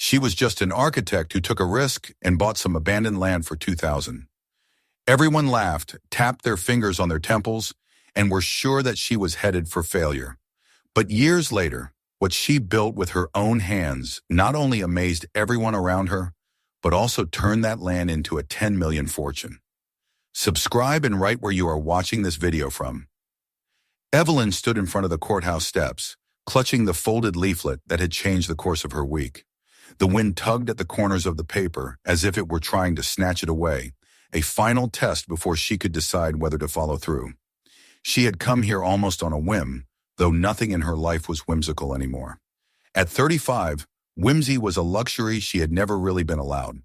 She was just an architect who took a risk and bought some abandoned land for $2,000. Everyone laughed, tapped their fingers on their temples, and were sure that she was headed for failure. But years later, what she built with her own hands not only amazed everyone around her, but also turned that land into a 10 million fortune. Subscribe and write where you are watching this video from. Evelyn stood in front of the courthouse steps, clutching the folded leaflet that had changed the course of her week. The wind tugged at the corners of the paper as if it were trying to snatch it away, a final test before she could decide whether to follow through. She had come here almost on a whim, though nothing in her life was whimsical anymore. At 35, whimsy was a luxury she had never really been allowed.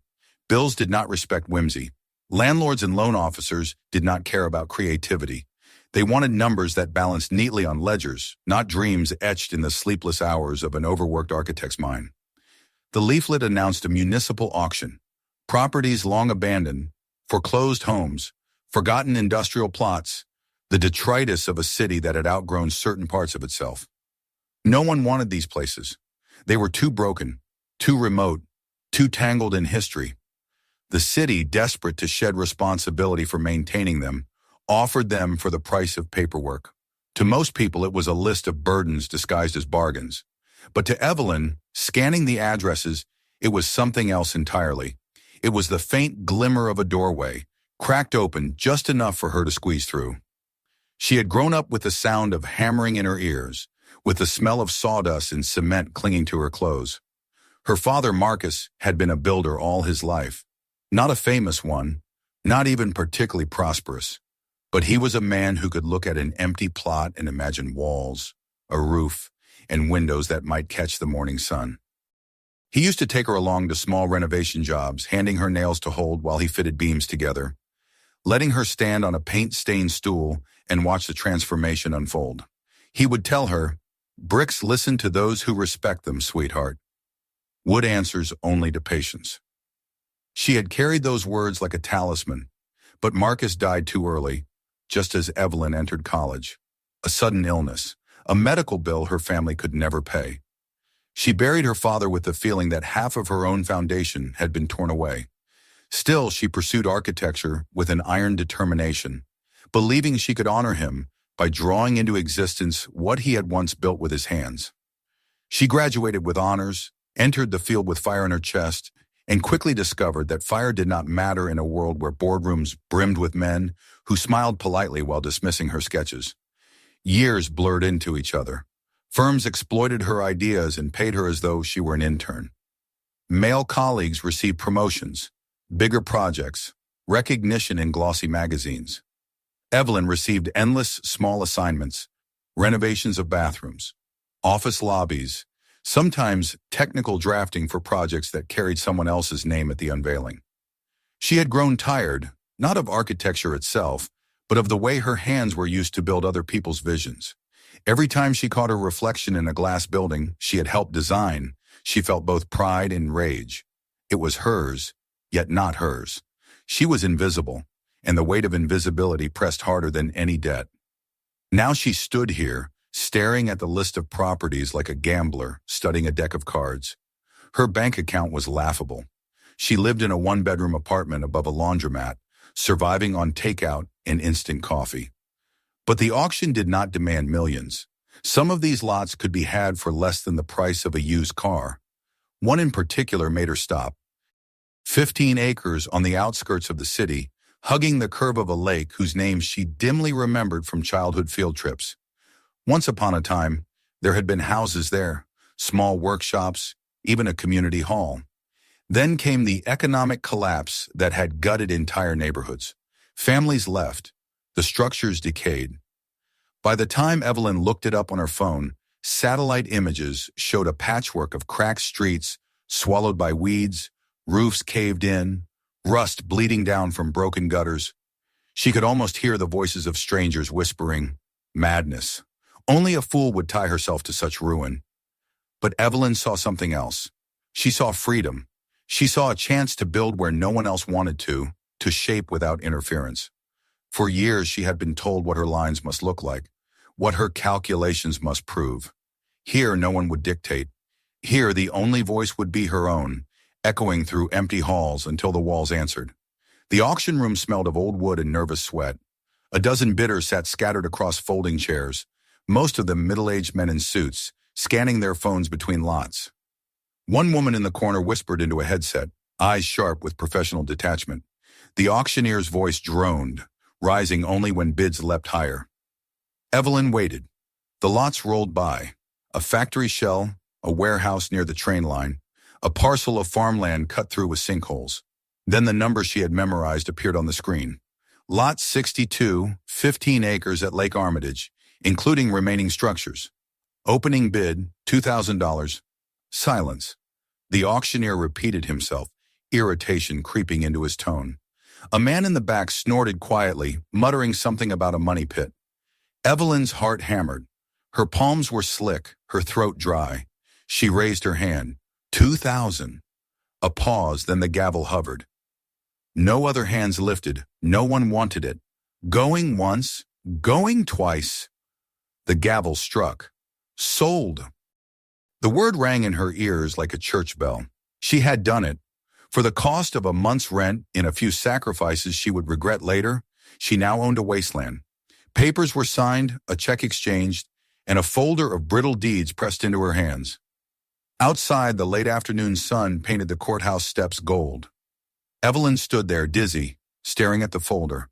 Bills did not respect whimsy. Landlords and loan officers did not care about creativity. They wanted numbers that balanced neatly on ledgers, not dreams etched in the sleepless hours of an overworked architect's mind. The leaflet announced a municipal auction. Properties long abandoned, foreclosed homes, forgotten industrial plots, the detritus of a city that had outgrown certain parts of itself. No one wanted these places. They were too broken, too remote, too tangled in history. The city, desperate to shed responsibility for maintaining them, offered them for the price of paperwork. To most people, it was a list of burdens disguised as bargains. But to Evelyn, scanning the addresses, it was something else entirely. It was the faint glimmer of a doorway, cracked open just enough for her to squeeze through. She had grown up with the sound of hammering in her ears, with the smell of sawdust and cement clinging to her clothes. Her father, Marcus, had been a builder all his life. Not a famous one, not even particularly prosperous. But he was a man who could look at an empty plot and imagine walls, a roof, and windows that might catch the morning sun. He used to take her along to small renovation jobs, handing her nails to hold while he fitted beams together, letting her stand on a paint-stained stool and watch the transformation unfold. He would tell her, "Bricks listen to those who respect them, sweetheart. Wood answers only to patience." She had carried those words like a talisman, but Marcus died too early, just as Evelyn entered college. A sudden illness, a medical bill her family could never pay. She buried her father with the feeling that half of her own foundation had been torn away. Still, she pursued architecture with an iron determination, believing she could honor him by drawing into existence what he had once built with his hands. She graduated with honors, entered the field with fire in her chest, and quickly discovered that fire did not matter in a world where boardrooms brimmed with men who smiled politely while dismissing her sketches. Years blurred into each other. Firms exploited her ideas and paid her as though she were an intern. Male colleagues received promotions, bigger projects, recognition in glossy magazines. Evelyn received endless small assignments, renovations of bathrooms, office lobbies, sometimes technical drafting for projects that carried someone else's name at the unveiling. She had grown tired, not of architecture itself, but of the way her hands were used to build other people's visions. Every time she caught her reflection in a glass building she had helped design, she felt both pride and rage. It was hers, yet not hers. She was invisible, and the weight of invisibility pressed harder than any debt. Now she stood here, staring at the list of properties like a gambler studying a deck of cards. Her bank account was laughable. She lived in a one-bedroom apartment above a laundromat, surviving on takeout and instant coffee. But the auction did not demand millions. Some of these lots could be had for less than the price of a used car. One in particular made her stop. 15 acres on the outskirts of the city, hugging the curve of a lake whose name she dimly remembered from childhood field trips. Once upon a time, there had been houses there, small workshops, even a community hall. Then came the economic collapse that had gutted entire neighborhoods. Families left. The structures decayed. By the time Evelyn looked it up on her phone, satellite images showed a patchwork of cracked streets swallowed by weeds, roofs caved in, rust bleeding down from broken gutters. She could almost hear the voices of strangers whispering, "Madness. Only a fool would tie herself to such ruin." But Evelyn saw something else. She saw freedom. She saw a chance to build where no one else wanted to shape without interference. For years she had been told what her lines must look like, what her calculations must prove. Here no one would dictate. Here, the only voice would be her own, echoing through empty halls until the walls answered. The auction room smelled of old wood and nervous sweat. A dozen bidders sat scattered across folding chairs, most of them middle-aged men in suits, scanning their phones between lots. One woman in the corner whispered into a headset, eyes sharp with professional detachment. The auctioneer's voice droned, rising only when bids leapt higher. Evelyn waited. The lots rolled by. A factory shell, a warehouse near the train line, a parcel of farmland cut through with sinkholes. Then the number she had memorized appeared on the screen. Lot 62, 15 acres at Lake Armitage, including remaining structures. Opening bid, $2,000. Silence. The auctioneer repeated himself, irritation creeping into his tone. A man in the back snorted quietly, muttering something about a money pit. Evelyn's heart hammered. Her palms were slick, her throat dry. She raised her hand. 2,000. A pause, then the gavel hovered. No other hands lifted. No one wanted it. Going once, going twice. The gavel struck. Sold. The word rang in her ears like a church bell. She had done it. For the cost of a month's rent, in a few sacrifices she would regret later, she now owned a wasteland. Papers were signed, a check exchanged, and a folder of brittle deeds pressed into her hands. Outside, the late afternoon sun painted the courthouse steps gold. Evelyn stood there, dizzy, staring at the folder.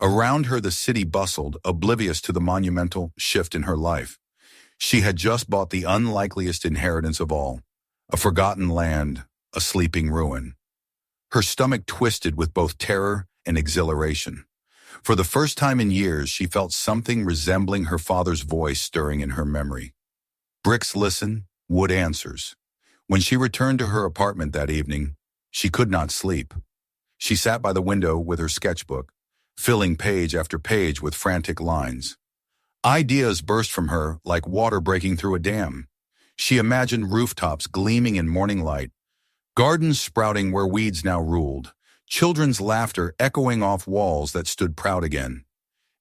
Around her the city bustled, oblivious to the monumental shift in her life. She had just bought the unlikeliest inheritance of all, a forgotten land, a sleeping ruin. Her stomach twisted with both terror and exhilaration. For the first time in years, she felt something resembling her father's voice stirring in her memory. Bricks listen, wood answers. When she returned to her apartment that evening, she could not sleep. She sat by the window with her sketchbook, filling page after page with frantic lines. Ideas burst from her like water breaking through a dam. She imagined rooftops gleaming in morning light, gardens sprouting where weeds now ruled, children's laughter echoing off walls that stood proud again.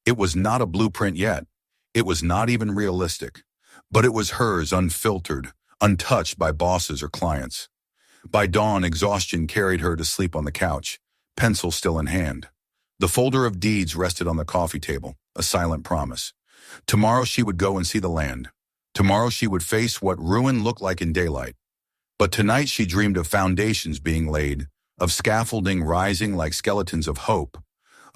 It was not a blueprint yet. It was not even realistic. But it was hers, unfiltered, untouched by bosses or clients. By dawn, exhaustion carried her to sleep on the couch, pencil still in hand. The folder of deeds rested on the coffee table, a silent promise. Tomorrow she would go and see the land. Tomorrow she would face what ruin looked like in daylight. But tonight she dreamed of foundations being laid, of scaffolding rising like skeletons of hope,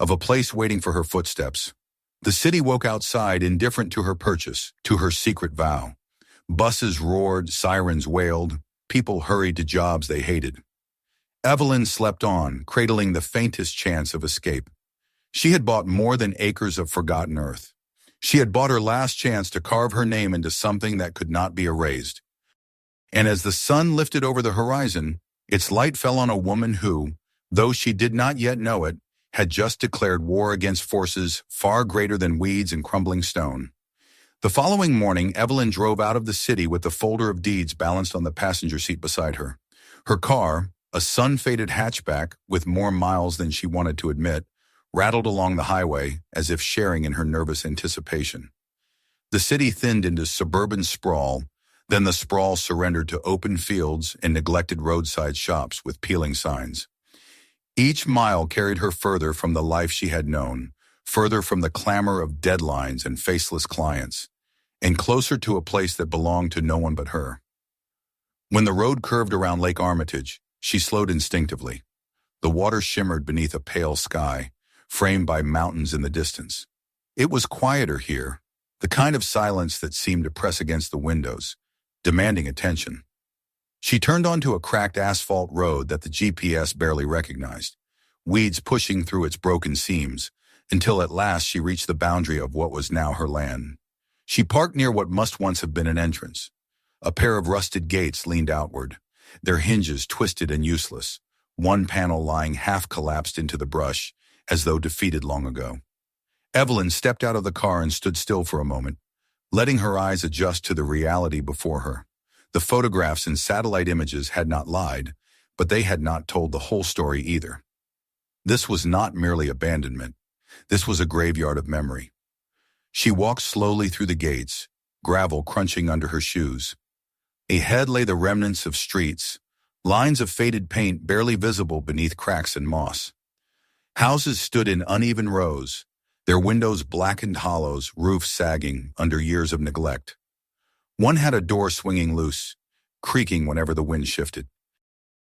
of a place waiting for her footsteps. The city woke outside, indifferent to her purchase, to her secret vow. Buses roared, sirens wailed, people hurried to jobs they hated. Evelyn slept on, cradling the faintest chance of escape. She had bought more than acres of forgotten earth. She had bought her last chance to carve her name into something that could not be erased. And as the sun lifted over the horizon, its light fell on a woman who, though she did not yet know it, had just declared war against forces far greater than weeds and crumbling stone. The following morning, Evelyn drove out of the city with the folder of deeds balanced on the passenger seat beside her. Her car, a sun-faded hatchback with more miles than she wanted to admit, rattled along the highway as if sharing in her nervous anticipation. The city thinned into suburban sprawl, then the sprawl surrendered to open fields and neglected roadside shops with peeling signs. Each mile carried her further from the life she had known, further from the clamor of deadlines and faceless clients, and closer to a place that belonged to no one but her. When the road curved around Lake Armitage, she slowed instinctively. The water shimmered beneath a pale sky, framed by mountains in the distance. It was quieter here, the kind of silence that seemed to press against the windows, demanding attention. She turned onto a cracked asphalt road that the GPS barely recognized, weeds pushing through its broken seams, until at last she reached the boundary of what was now her land. She parked near what must once have been an entrance. A pair of rusted gates leaned outward, their hinges twisted and useless, one panel lying half-collapsed into the brush, as though defeated long ago. Evelyn stepped out of the car and stood still for a moment, letting her eyes adjust to the reality before her. The photographs and satellite images had not lied, but they had not told the whole story either. This was not merely abandonment. This was a graveyard of memory. She walked slowly through the gates, gravel crunching under her shoes. Ahead lay the remnants of streets, lines of faded paint barely visible beneath cracks and moss. Houses stood in uneven rows, their windows blackened hollows, roofs sagging under years of neglect. One had a door swinging loose, creaking whenever the wind shifted.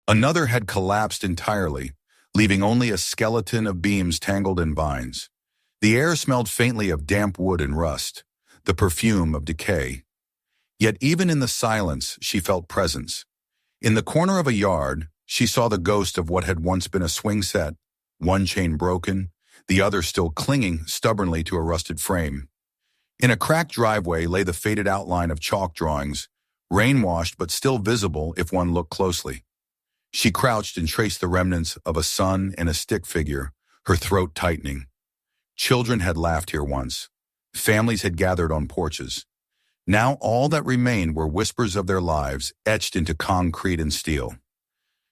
Another had collapsed entirely, leaving only a skeleton of beams tangled in vines. The air smelled faintly of damp wood and rust, the perfume of decay. Yet even in the silence, she felt presence. In the corner of a yard, she saw the ghost of what had once been a swing set, one chain broken, the other still clinging stubbornly to a rusted frame. In a cracked driveway lay the faded outline of chalk drawings, rain-washed but still visible if one looked closely. She crouched and traced the remnants of a sun and a stick figure, her throat tightening. Children had laughed here once. Families had gathered on porches. Now all that remained were whispers of their lives etched into concrete and steel.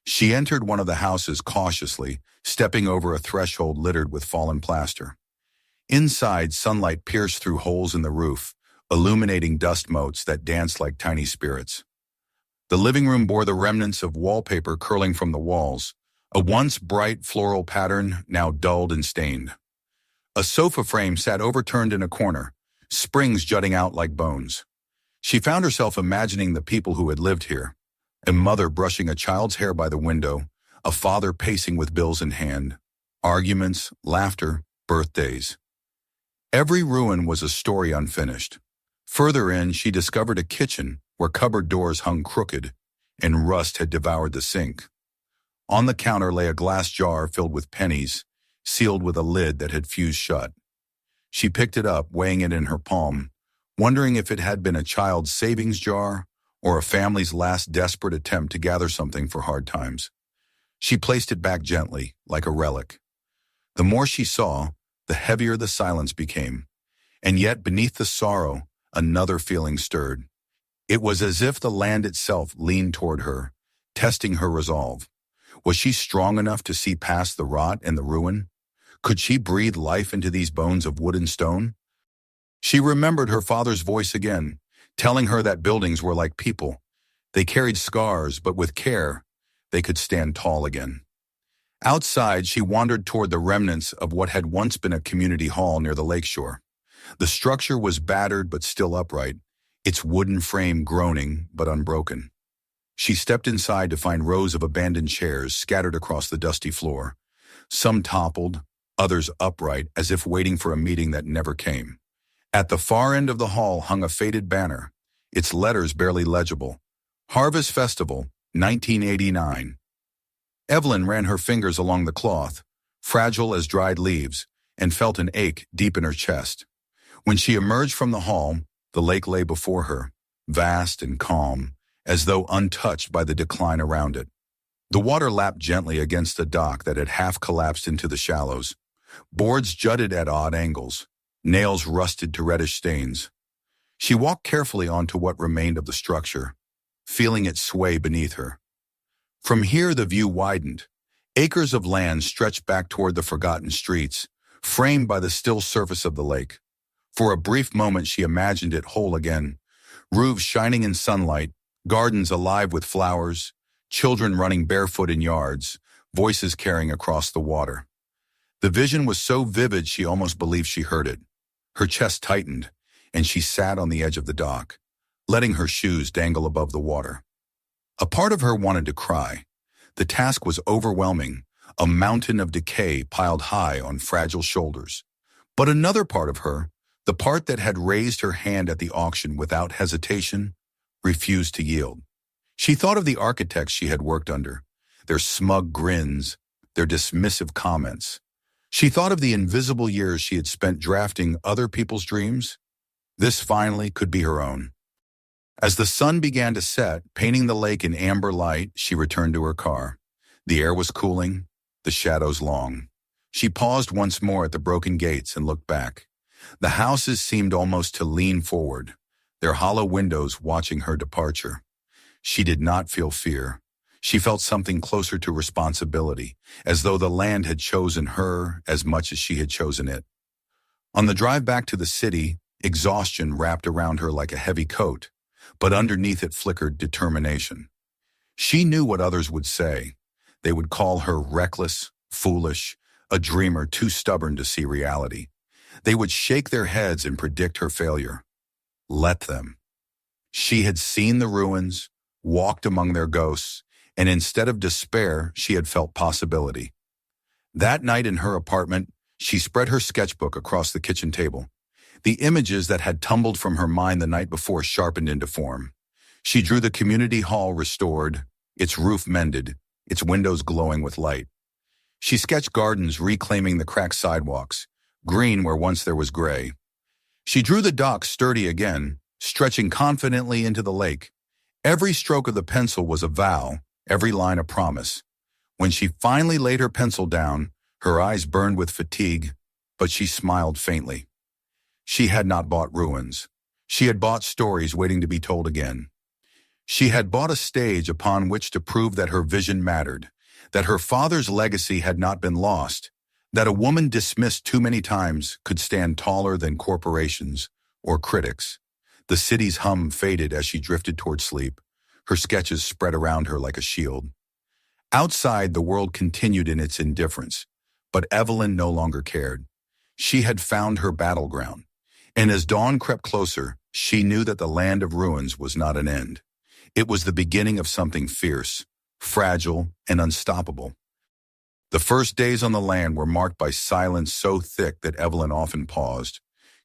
She entered one of the houses cautiously, stepping over a threshold littered with fallen plaster. Inside, sunlight pierced through holes in the roof, illuminating dust motes that danced like tiny spirits. The living room bore the remnants of wallpaper curling from the walls, a once bright floral pattern now dulled and stained. A sofa frame sat overturned in a corner, springs jutting out like bones. She found herself imagining the people who had lived here. A mother brushing a child's hair by the window, a father pacing with bills in hand, arguments, laughter, birthdays. Every ruin was a story unfinished. Further in, she discovered a kitchen where cupboard doors hung crooked and rust had devoured the sink. On the counter lay a glass jar filled with pennies, sealed with a lid that had fused shut. She picked it up, weighing it in her palm, wondering if it had been a child's savings jar or a family's last desperate attempt to gather something for hard times. She placed it back gently, like a relic. The more she saw, the heavier the silence became, and yet beneath the sorrow, another feeling stirred. It was as if the land itself leaned toward her, testing her resolve. Was she strong enough to see past the rot and the ruin? Could she breathe life into these bones of wood and stone? She remembered her father's voice again, telling her that buildings were like people. They carried scars, but with care, they could stand tall again. Outside, she wandered toward the remnants of what had once been a community hall near the lakeshore. The structure was battered but still upright, its wooden frame groaning but unbroken. She stepped inside to find rows of abandoned chairs scattered across the dusty floor, some toppled, others upright as if waiting for a meeting that never came. At the far end of the hall hung a faded banner, its letters barely legible. Harvest Festival, 1989. Evelyn ran her fingers along the cloth, fragile as dried leaves, and felt an ache deep in her chest. When she emerged from the hall, the lake lay before her, vast and calm, as though untouched by the decline around it. The water lapped gently against a dock that had half collapsed into the shallows. Boards jutted at odd angles, nails rusted to reddish stains. She walked carefully onto what remained of the structure, feeling it sway beneath her. From here the view widened. Acres of land stretched back toward the forgotten streets, framed by the still surface of the lake. For a brief moment she imagined it whole again, roofs shining in sunlight, gardens alive with flowers, children running barefoot in yards, voices carrying across the water. The vision was so vivid she almost believed she heard it. Her chest tightened, and she sat on the edge of the dock, letting her shoes dangle above the water. A part of her wanted to cry. The task was overwhelming, a mountain of decay piled high on fragile shoulders. But another part of her, the part that had raised her hand at the auction without hesitation, refused to yield. She thought of the architects she had worked under, their smug grins, their dismissive comments. She thought of the invisible years she had spent drafting other people's dreams. This finally could be her own. As the sun began to set, painting the lake in amber light, she returned to her car. The air was cooling, the shadows long. She paused once more at the broken gates and looked back. The houses seemed almost to lean forward, their hollow windows watching her departure. She did not feel fear. She felt something closer to responsibility, as though the land had chosen her as much as she had chosen it. On the drive back to the city, exhaustion wrapped around her like a heavy coat. but underneath it flickered determination. She knew what others would say. They would call her reckless, foolish, a dreamer too stubborn to see reality. They would shake their heads and predict her failure. Let them. She had seen the ruins, walked among their ghosts, and instead of despair, she had felt possibility. That night in her apartment, she spread her sketchbook across the kitchen table. The images that had tumbled from her mind the night before sharpened into form. She drew the community hall restored, its roof mended, its windows glowing with light. She sketched gardens reclaiming the cracked sidewalks, green where once there was gray. She drew the docks sturdy again, stretching confidently into the lake. Every stroke of the pencil was a vow, every line a promise. When she finally laid her pencil down, her eyes burned with fatigue, but she smiled faintly. She had not bought ruins. She had bought stories waiting to be told again. She had bought a stage upon which to prove that her vision mattered, that her father's legacy had not been lost, that a woman dismissed too many times could stand taller than corporations or critics. The city's hum faded as she drifted toward sleep, her sketches spread around her like a shield. Outside, the world continued in its indifference, but Evelyn no longer cared. She had found her battleground, and as dawn crept closer, she knew that the land of ruins was not an end. It was the beginning of something fierce, fragile, and unstoppable. The first days on the land were marked by silence so thick that Evelyn often paused,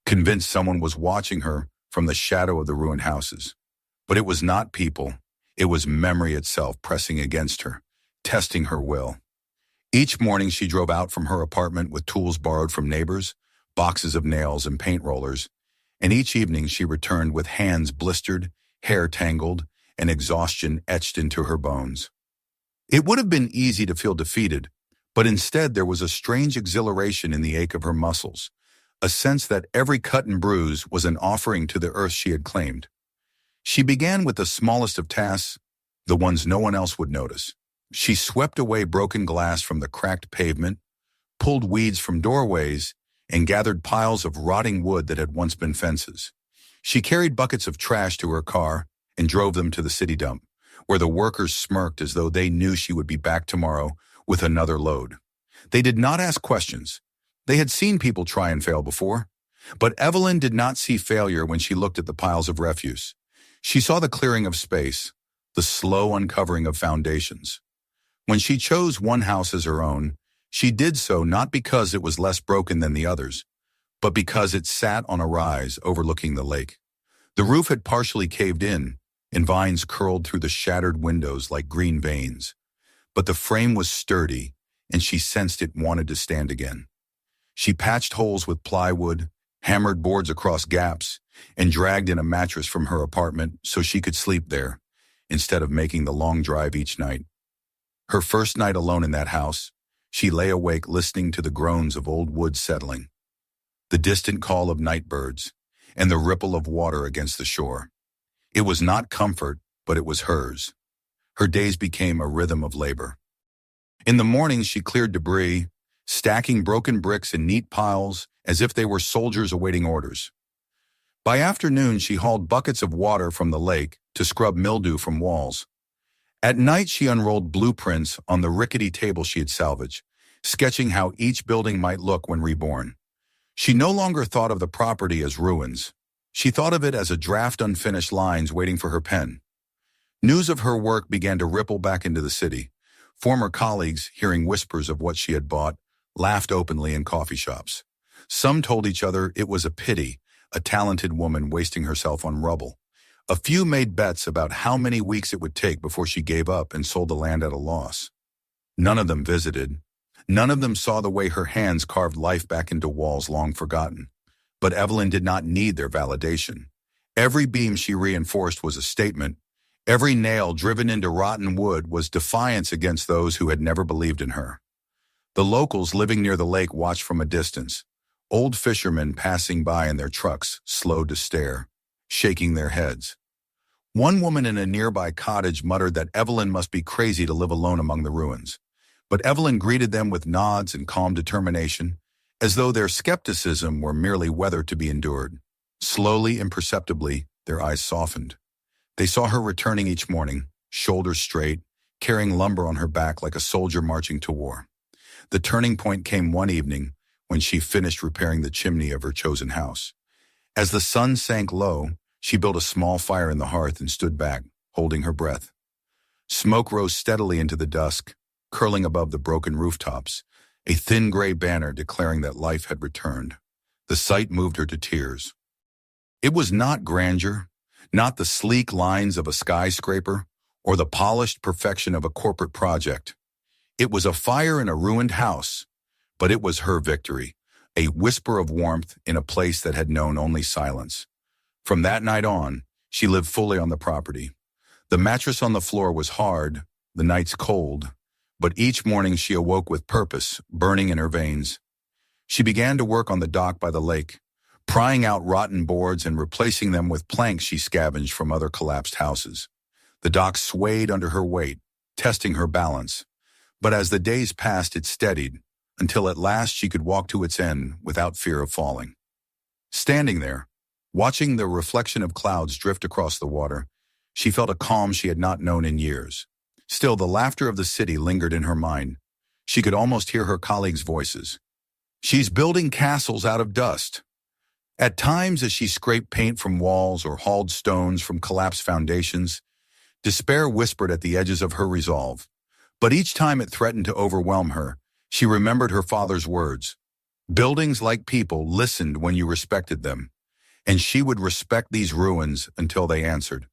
convinced someone was watching her from the shadow of the ruined houses. But it was not people, it was memory itself pressing against her, testing her will. Each morning she drove out from her apartment with tools borrowed from neighbors, boxes of nails and paint rollers, and each evening she returned with hands blistered, hair tangled, and exhaustion etched into her bones. It would have been easy to feel defeated, but instead there was a strange exhilaration in the ache of her muscles, a sense that every cut and bruise was an offering to the earth she had claimed. She began with the smallest of tasks, the ones no one else would notice. She swept away broken glass from the cracked pavement, pulled weeds from doorways, and gathered piles of rotting wood that had once been fences. She carried buckets of trash to her car and drove them to the city dump, where the workers smirked as though they knew she would be back tomorrow with another load. They did not ask questions. They had seen people try and fail before. But Evelyn did not see failure when she looked at the piles of refuse. She saw the clearing of space, the slow uncovering of foundations. When she chose one house as her own, she did so not because it was less broken than the others, but because it sat on a rise overlooking the lake. The roof had partially caved in, and vines curled through the shattered windows like green veins. But the frame was sturdy, and she sensed it wanted to stand again. She patched holes with plywood, hammered boards across gaps, and dragged in a mattress from her apartment so she could sleep there, instead of making the long drive each night. Her first night alone in that house, she lay awake listening to the groans of old wood settling, the distant call of night birds, and the ripple of water against the shore. It was not comfort, but it was hers. Her days became a rhythm of labor. In the mornings, she cleared debris, stacking broken bricks in neat piles as if they were soldiers awaiting orders. By afternoon, she hauled buckets of water from the lake to scrub mildew from walls. At night, she unrolled blueprints on the rickety table she had salvaged, sketching how each building might look when reborn. She no longer thought of the property as ruins. She thought of it as a draft unfinished lines waiting for her pen. News of her work began to ripple back into the city. Former colleagues, hearing whispers of what she had bought, laughed openly in coffee shops. Some told each other it was a pity, a talented woman wasting herself on rubble. A few made bets about how many weeks it would take before she gave up and sold the land at a loss. None of them visited. None of them saw the way her hands carved life back into walls long forgotten. But Evelyn did not need their validation. Every beam she reinforced was a statement. Every nail driven into rotten wood was defiance against those who had never believed in her. The locals living near the lake watched from a distance. Old fishermen passing by in their trucks slowed to stare, shaking their heads. One woman in a nearby cottage muttered that Evelyn must be crazy to live alone among the ruins. But Evelyn greeted them with nods and calm determination, as though their skepticism were merely weather to be endured. Slowly, imperceptibly, their eyes softened. They saw her returning each morning, shoulders straight, carrying lumber on her back like a soldier marching to war. The turning point came one evening when she finished repairing the chimney of her chosen house. As the sun sank low, she built a small fire in the hearth and stood back, holding her breath. Smoke rose steadily into the dusk, curling above the broken rooftops, a thin gray banner declaring that life had returned. The sight moved her to tears. It was not grandeur, not the sleek lines of a skyscraper, or the polished perfection of a corporate project. It was a fire in a ruined house, but it was her victory, a whisper of warmth in a place that had known only silence. From that night on, she lived fully on the property. The mattress on the floor was hard, the nights cold, but each morning she awoke with purpose, burning in her veins. She began to work on the dock by the lake, prying out rotten boards and replacing them with planks she scavenged from other collapsed houses. The dock swayed under her weight, testing her balance. But as the days passed, it steadied, until at last she could walk to its end without fear of falling. Standing there, watching the reflection of clouds drift across the water, she felt a calm she had not known in years. Still, the laughter of the city lingered in her mind. She could almost hear her colleagues' voices. "She's building castles out of dust." At times, as she scraped paint from walls or hauled stones from collapsed foundations, despair whispered at the edges of her resolve. But each time it threatened to overwhelm her, she remembered her father's words. Buildings, like people, listened when you respected them, and she would respect these ruins until they answered.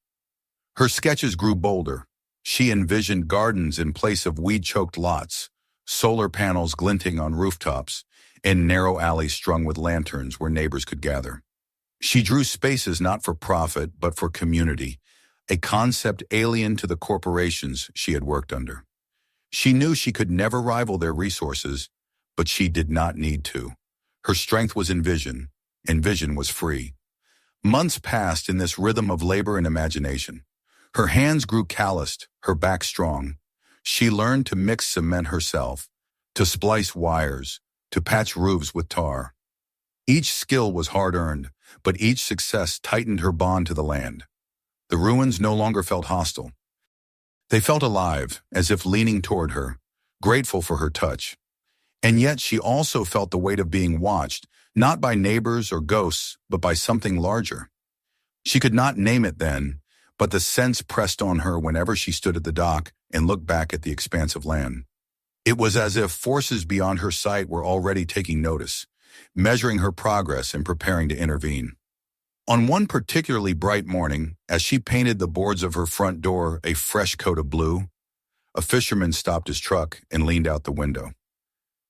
Her sketches grew bolder. She envisioned gardens in place of weed-choked lots, solar panels glinting on rooftops, and narrow alleys strung with lanterns where neighbors could gather. She drew spaces not for profit, but for community, a concept alien to the corporations she had worked under. She knew she could never rival their resources, but she did not need to. Her strength was in vision, and vision was free. Months passed in this rhythm of labor and imagination. Her hands grew calloused, her back strong. She learned to mix cement herself, to splice wires, to patch roofs with tar. Each skill was hard-earned, but each success tightened her bond to the land. The ruins no longer felt hostile. They felt alive, as if leaning toward her, grateful for her touch. And yet she also felt the weight of being watched, not by neighbors or ghosts, but by something larger. She could not name it then, but the sense pressed on her whenever she stood at the dock and looked back at the expanse of land. It was as if forces beyond her sight were already taking notice, measuring her progress and preparing to intervene. On one particularly bright morning, as she painted the boards of her front door a fresh coat of blue, a fisherman stopped his truck and leaned out the window.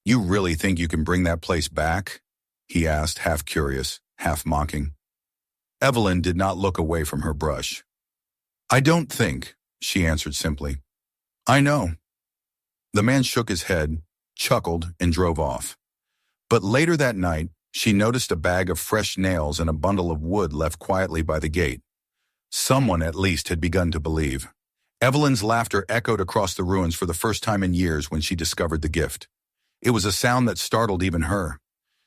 "You really think you can bring that place back?" he asked, half curious, half mocking. Evelyn did not look away from her brush. "I don't think," she answered simply. "I know." The man shook his head, chuckled, and drove off. But later that night, she noticed a bag of fresh nails and a bundle of wood left quietly by the gate. Someone, at least, had begun to believe. Evelyn's laughter echoed across the ruins for the first time in years when she discovered the gift. It was a sound that startled even her.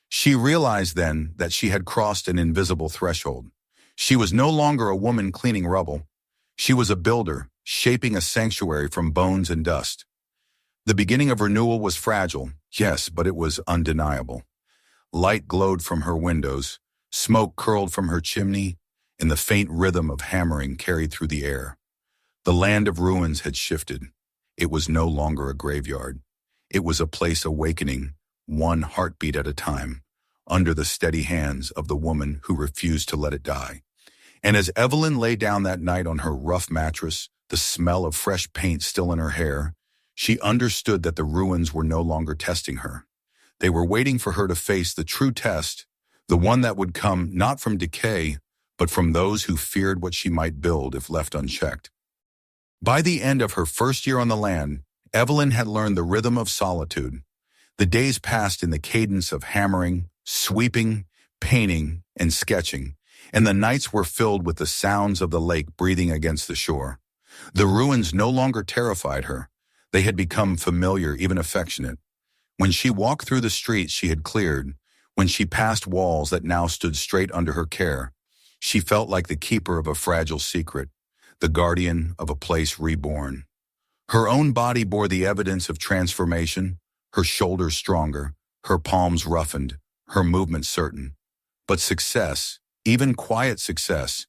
She realized then that she had crossed an invisible threshold. She was no longer a woman cleaning rubble. She was a builder, shaping a sanctuary from bones and dust. The beginning of renewal was fragile, yes, but it was undeniable. Light glowed from her windows, smoke curled from her chimney, and the faint rhythm of hammering carried through the air. The land of ruins had shifted. It was no longer a graveyard. It was a place awakening, one heartbeat at a time, under the steady hands of the woman who refused to let it die. And as Evelyn lay down that night on her rough mattress, the smell of fresh paint still in her hair, she understood that the ruins were no longer testing her. They were waiting for her to face the true test, the one that would come not from decay, but from those who feared what she might build if left unchecked. By the end of her first year on the land, Evelyn had learned the rhythm of solitude. The days passed in the cadence of hammering, sweeping, painting, and sketching, and the nights were filled with the sounds of the lake breathing against the shore. The ruins no longer terrified her. They had become familiar, even affectionate. When she walked through the streets she had cleared, when she passed walls that now stood straight under her care, she felt like the keeper of a fragile secret. the guardian of a place reborn. Her own body bore the evidence of transformation, her shoulders stronger, her palms roughened, her movements certain. But success, even quiet success,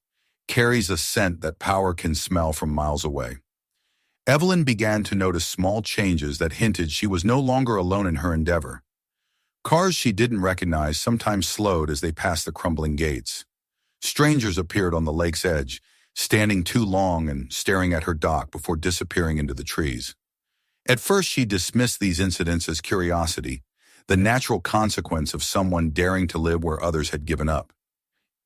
carries a scent that power can smell from miles away. Evelyn began to notice small changes that hinted she was no longer alone in her endeavor. Cars she didn't recognize sometimes slowed as they passed the crumbling gates. Strangers appeared on the lake's edge, standing too long and staring at her dock before disappearing into the trees. At first she dismissed these incidents as curiosity, the natural consequence of someone daring to live where others had given up.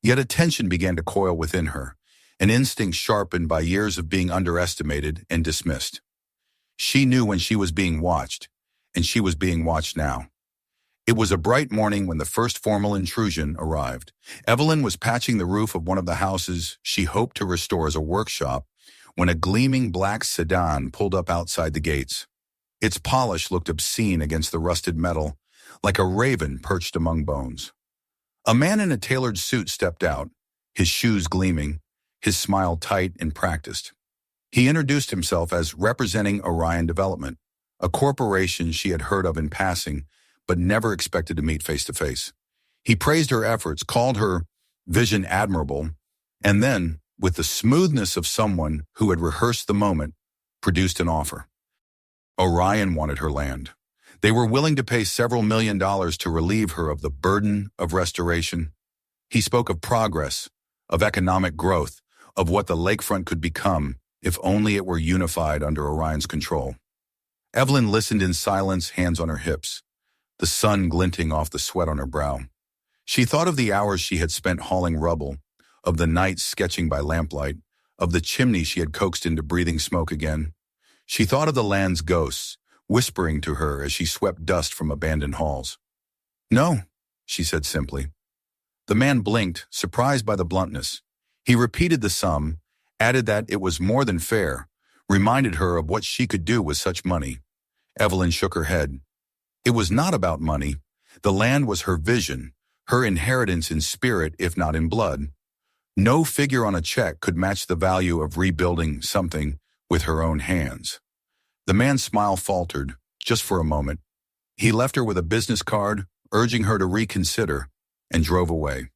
Yet a tension began to coil within her, an instinct sharpened by years of being underestimated and dismissed. She knew when she was being watched, and she was being watched now. It was a bright morning when the first formal intrusion arrived. Evelyn was patching the roof of one of the houses she hoped to restore as a workshop when a gleaming black sedan pulled up outside the gates. Its polish looked obscene against the rusted metal, like a raven perched among bones. A man in a tailored suit stepped out, his shoes gleaming, his smile tight and practiced. He introduced himself as representing Orion Development, a corporation she had heard of in passing, but never expected to meet face to face. He praised her efforts, called her vision admirable, and then, with the smoothness of someone who had rehearsed the moment, produced an offer. Orion wanted her land. They were willing to pay several $1 million to relieve her of the burden of restoration. He spoke of progress, of economic growth, of what the lakefront could become if only it were unified under Orion's control. Evelyn listened in silence, hands on her hips, the sun glinting off the sweat on her brow. She thought of the hours she had spent hauling rubble, of the nights sketching by lamplight, of the chimney she had coaxed into breathing smoke again. She thought of the land's ghosts, whispering to her as she swept dust from abandoned halls. "No," she said simply. The man blinked, surprised by the bluntness. He repeated the sum, added that it was more than fair, reminded her of what she could do with such money. Evelyn shook her head. It was not about money. The land was her vision, her inheritance in spirit if not in blood. No figure on a check could match the value of rebuilding something with her own hands. The man's smile faltered, just for a moment. He left her with a business card, urging her to reconsider, and drove away.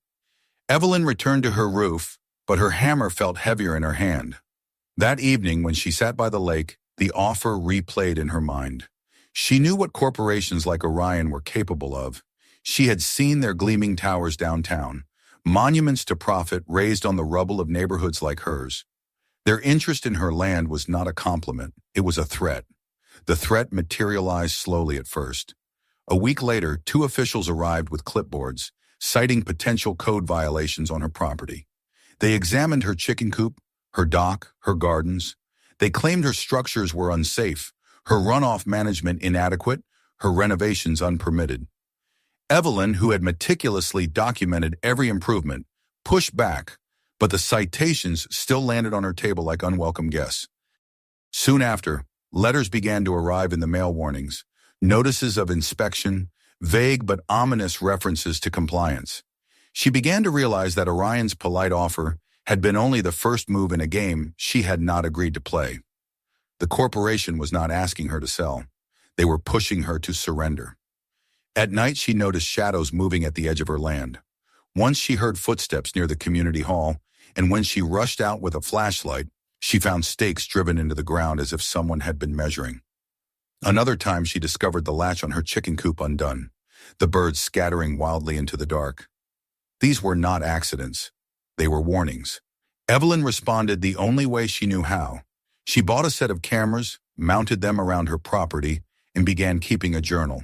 Evelyn returned to her roof, but her hammer felt heavier in her hand. That evening, when she sat by the lake, the offer replayed in her mind. She knew what corporations like Orion were capable of. She had seen their gleaming towers downtown, monuments to profit raised on the rubble of neighborhoods like hers. Their interest in her land was not a compliment, it was a threat. The threat materialized slowly at first. A week later, 2 officials arrived with clipboards, citing potential code violations on her property. They examined her chicken coop, her dock, her gardens. They claimed her structures were unsafe, her runoff management inadequate, her renovations unpermitted. Evelyn, who had meticulously documented every improvement, pushed back, but the citations still landed on her table like unwelcome guests. Soon after, letters began to arrive in the mail, warnings, notices of inspection, vague but ominous references to compliance. She began to realize that Orion's polite offer had been only the first move in a game she had not agreed to play. The corporation was not asking her to sell. They were pushing her to surrender. At night, she noticed shadows moving at the edge of her land. Once she heard footsteps near the community hall, and when she rushed out with a flashlight, she found stakes driven into the ground as if someone had been measuring. Another time, she discovered the latch on her chicken coop undone, the birds scattering wildly into the dark. These were not accidents. They were warnings. Evelyn responded the only way she knew how. She bought a set of cameras, mounted them around her property, and began keeping a journal.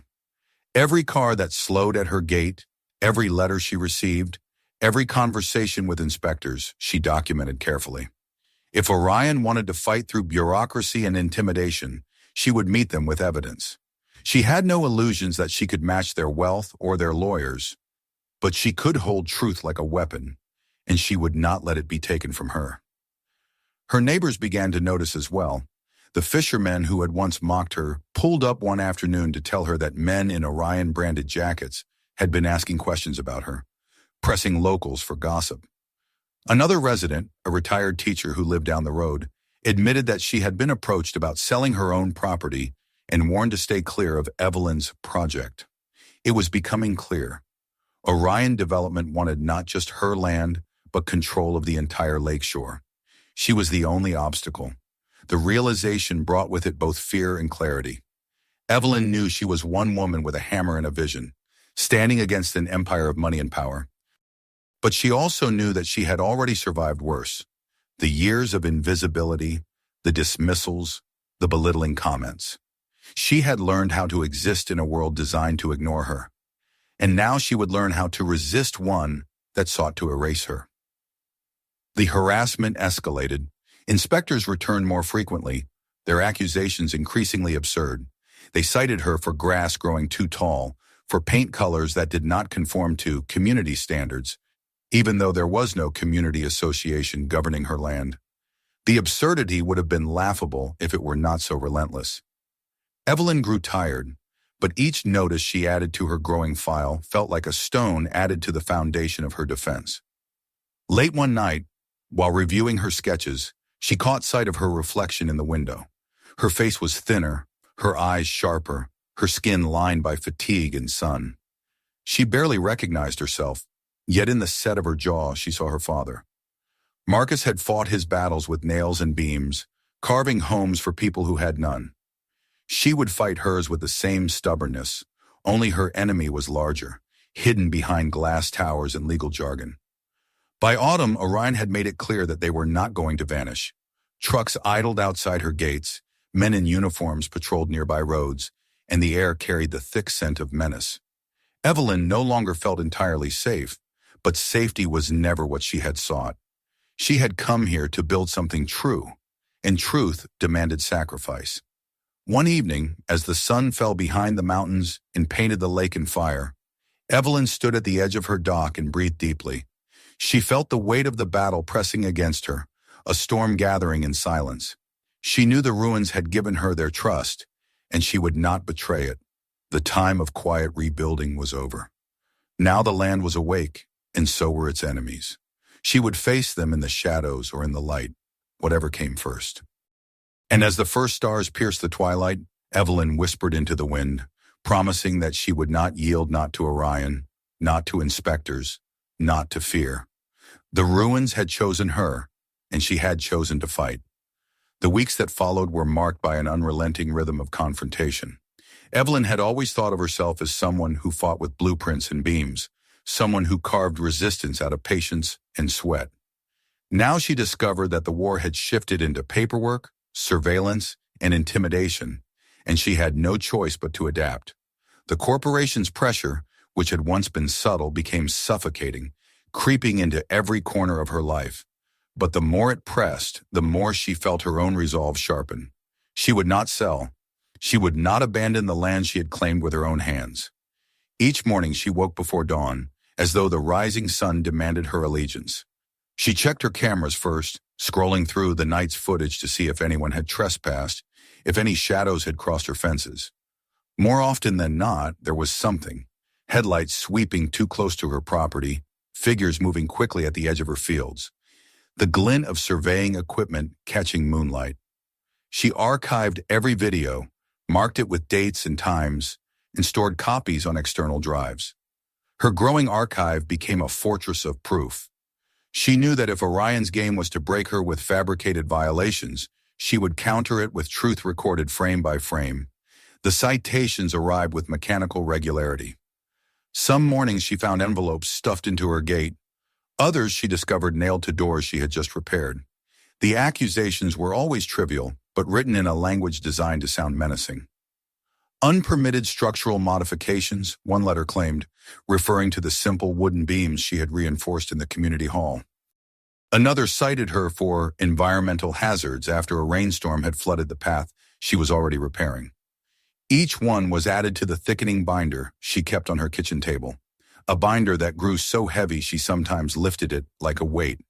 Every car that slowed at her gate, every letter she received, every conversation with inspectors, she documented carefully. If Orion wanted to fight through bureaucracy and intimidation, she would meet them with evidence. She had no illusions that she could match their wealth or their lawyers, but she could hold truth like a weapon, and she would not let it be taken from her. Her neighbors began to notice as well. The fishermen who had once mocked her pulled up one afternoon to tell her that men in Orion-branded jackets had been asking questions about her, pressing locals for gossip. Another resident, a retired teacher who lived down the road, admitted that she had been approached about selling her own property and warned to stay clear of Evelyn's project. It was becoming clear. Orion Development wanted not just her land, but control of the entire lakeshore. She was the only obstacle. The realization brought with it both fear and clarity. Evelyn knew she was one woman with a hammer and a vision, standing against an empire of money and power. But she also knew that she had already survived worse. The years of invisibility, the dismissals, the belittling comments. She had learned how to exist in a world designed to ignore her. And now she would learn how to resist one that sought to erase her. The harassment escalated. Inspectors returned more frequently, their accusations increasingly absurd. They cited her for grass growing too tall, for paint colors that did not conform to community standards, even though there was no community association governing her land. The absurdity would have been laughable if it were not so relentless. Evelyn grew tired, but each notice she added to her growing file felt like a stone added to the foundation of her defense. Late one night, while reviewing her sketches, she caught sight of her reflection in the window. Her face was thinner, her eyes sharper, her skin lined by fatigue and sun. She barely recognized herself, yet in the set of her jaw she saw her father. Marcus had fought his battles with nails and beams, carving homes for people who had none. She would fight hers with the same stubbornness, only her enemy was larger, hidden behind glass towers and legal jargon. By autumn, Orion had made it clear that they were not going to vanish. Trucks idled outside her gates, men in uniforms patrolled nearby roads, and the air carried the thick scent of menace. Evelyn no longer felt entirely safe, but safety was never what she had sought. She had come here to build something true, and truth demanded sacrifice. One evening, as the sun fell behind the mountains and painted the lake in fire, Evelyn stood at the edge of her dock and breathed deeply. She felt the weight of the battle pressing against her, a storm gathering in silence. She knew the ruins had given her their trust, and she would not betray it. The time of quiet rebuilding was over. Now the land was awake, and so were its enemies. She would face them in the shadows or in the light, whatever came first. And as the first stars pierced the twilight, Evelyn whispered into the wind, promising that she would not yield, not to Orion, not to inspectors, not to fear. The ruins had chosen her, and she had chosen to fight. The weeks that followed were marked by an unrelenting rhythm of confrontation. Evelyn had always thought of herself as someone who fought with blueprints and beams, someone who carved resistance out of patience and sweat. Now she discovered that the war had shifted into paperwork, surveillance, and intimidation, and she had no choice but to adapt. The corporation's pressure, which had once been subtle, became suffocating, creeping into every corner of her life. But the more it pressed, the more she felt her own resolve sharpen. She would not sell. She would not abandon the land she had claimed with her own hands. Each morning she woke before dawn, as though the rising sun demanded her allegiance. She checked her cameras first, scrolling through the night's footage to see if anyone had trespassed, if any shadows had crossed her fences. More often than not, there was something. Headlights sweeping too close to her property, figures moving quickly at the edge of her fields. The glint of surveying equipment catching moonlight. She archived every video, marked it with dates and times, and stored copies on external drives. Her growing archive became a fortress of proof. She knew that if Orion's game was to break her with fabricated violations, she would counter it with truth recorded frame by frame. The citations arrived with mechanical regularity. Some mornings she found envelopes stuffed into her gate. Others she discovered nailed to doors she had just repaired. The accusations were always trivial, but written in a language designed to sound menacing. Unpermitted structural modifications, one letter claimed, referring to the simple wooden beams she had reinforced in the community hall. Another cited her for environmental hazards after a rainstorm had flooded the path she was already repairing. Each one was added to the thickening binder she kept on her kitchen table, a binder that grew so heavy she sometimes lifted it like a weight,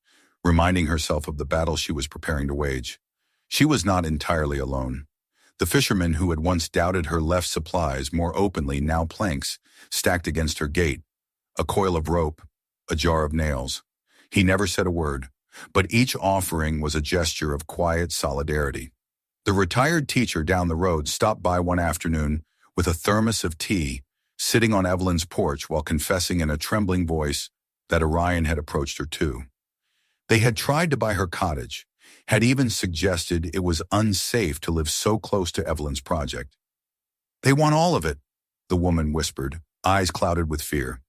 reminding herself of the battle she was preparing to wage. She was not entirely alone. The fishermen who had once doubted her left supplies more openly, now planks, stacked against her gate, a coil of rope, a jar of nails. He never said a word, but each offering was a gesture of quiet solidarity. The retired teacher down the road stopped by one afternoon with a thermos of tea, sitting on Evelyn's porch while confessing in a trembling voice that Orion had approached her too. They had tried to buy her cottage, had even suggested it was unsafe to live so close to Evelyn's project. "They want all of it," the woman whispered, eyes clouded with fear,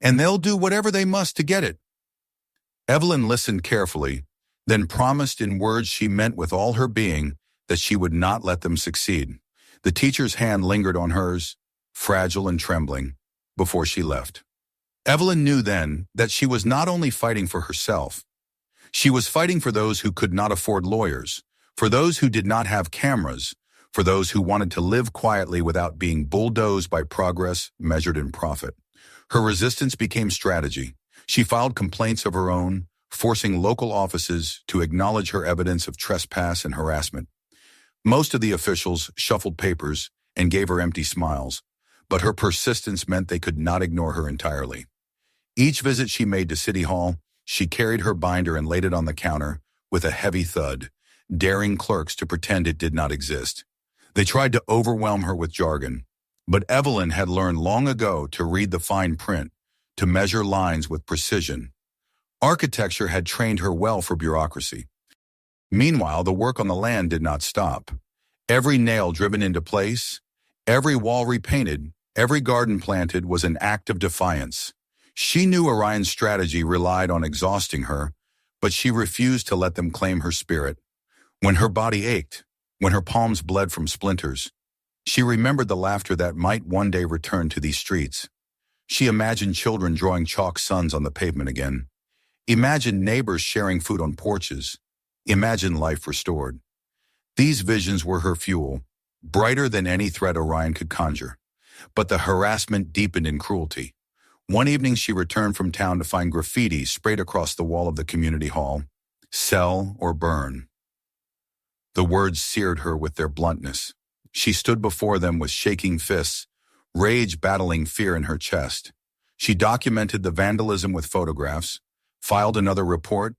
"and they'll do whatever they must to get it." Evelyn listened carefully, then promised in words she meant with all her being that she would not let them succeed. The teacher's hand lingered on hers, fragile and trembling, before she left. Evelyn knew then that she was not only fighting for herself, she was fighting for those who could not afford lawyers, for those who did not have cameras, for those who wanted to live quietly without being bulldozed by progress measured in profit. Her resistance became strategy. She filed complaints of her own, forcing local offices to acknowledge her evidence of trespass and harassment. Most of the officials shuffled papers and gave her empty smiles, but her persistence meant they could not ignore her entirely. Each visit she made to City Hall, she carried her binder and laid it on the counter with a heavy thud, daring clerks to pretend it did not exist. They tried to overwhelm her with jargon, but Evelyn had learned long ago to read the fine print, to measure lines with precision. Architecture had trained her well for bureaucracy. Meanwhile, the work on the land did not stop. Every nail driven into place, every wall repainted, every garden planted was an act of defiance. She knew Orion's strategy relied on exhausting her, but she refused to let them claim her spirit. When her body ached, when her palms bled from splinters, she remembered the laughter that might one day return to these streets. She imagined children drawing chalk suns on the pavement again. Imagined neighbors sharing food on porches. Imagined life restored. These visions were her fuel, brighter than any threat Orion could conjure. But the harassment deepened in cruelty. One evening she returned from town to find graffiti sprayed across the wall of the community hall. "Sell or burn." The words seared her with their bluntness. She stood before them with shaking fists, rage battling fear in her chest. She documented the vandalism with photographs, filed another report,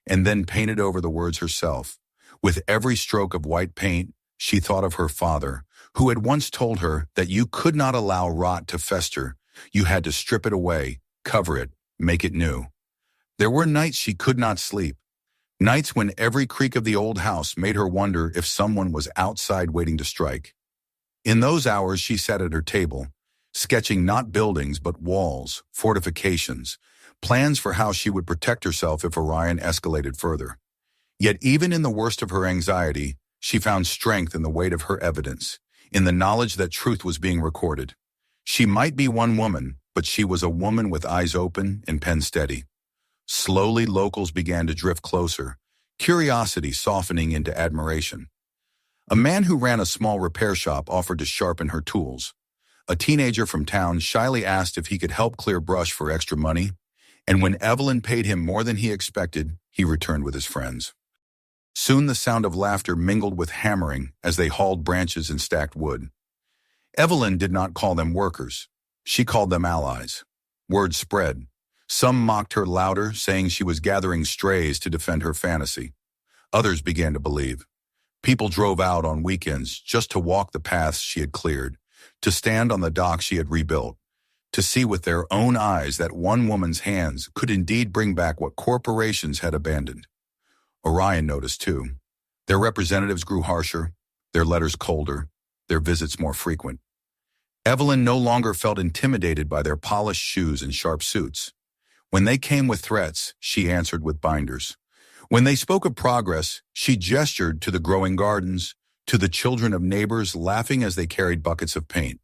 and then painted over the words herself. With every stroke of white paint, she thought of her father, who had once told her that you could not allow rot to fester. You had to strip it away, cover it, make it new. There were nights she could not sleep, nights when every creak of the old house made her wonder if someone was outside waiting to strike. In those hours she sat at her table, sketching not buildings but walls, fortifications, plans for how she would protect herself if Orion escalated further. Yet even in the worst of her anxiety, she found strength in the weight of her evidence, in the knowledge that truth was being recorded. She might be one woman, but she was a woman with eyes open and pen steady. Slowly, locals began to drift closer, curiosity softening into admiration. A man who ran a small repair shop offered to sharpen her tools. A teenager from town shyly asked if he could help clear brush for extra money, and when Evelyn paid him more than he expected, he returned with his friends. Soon the sound of laughter mingled with hammering as they hauled branches and stacked wood. Evelyn did not call them workers. She called them allies. Word spread. Some mocked her louder, saying she was gathering strays to defend her fantasy. Others began to believe. People drove out on weekends just to walk the paths she had cleared, to stand on the dock she had rebuilt, to see with their own eyes that one woman's hands could indeed bring back what corporations had abandoned. Orion noticed too. Their representatives grew harsher, their letters colder, their visits more frequent. Evelyn no longer felt intimidated by their polished shoes and sharp suits. When they came with threats, she answered with binders. When they spoke of progress, she gestured to the growing gardens, to the children of neighbors laughing as they carried buckets of paint.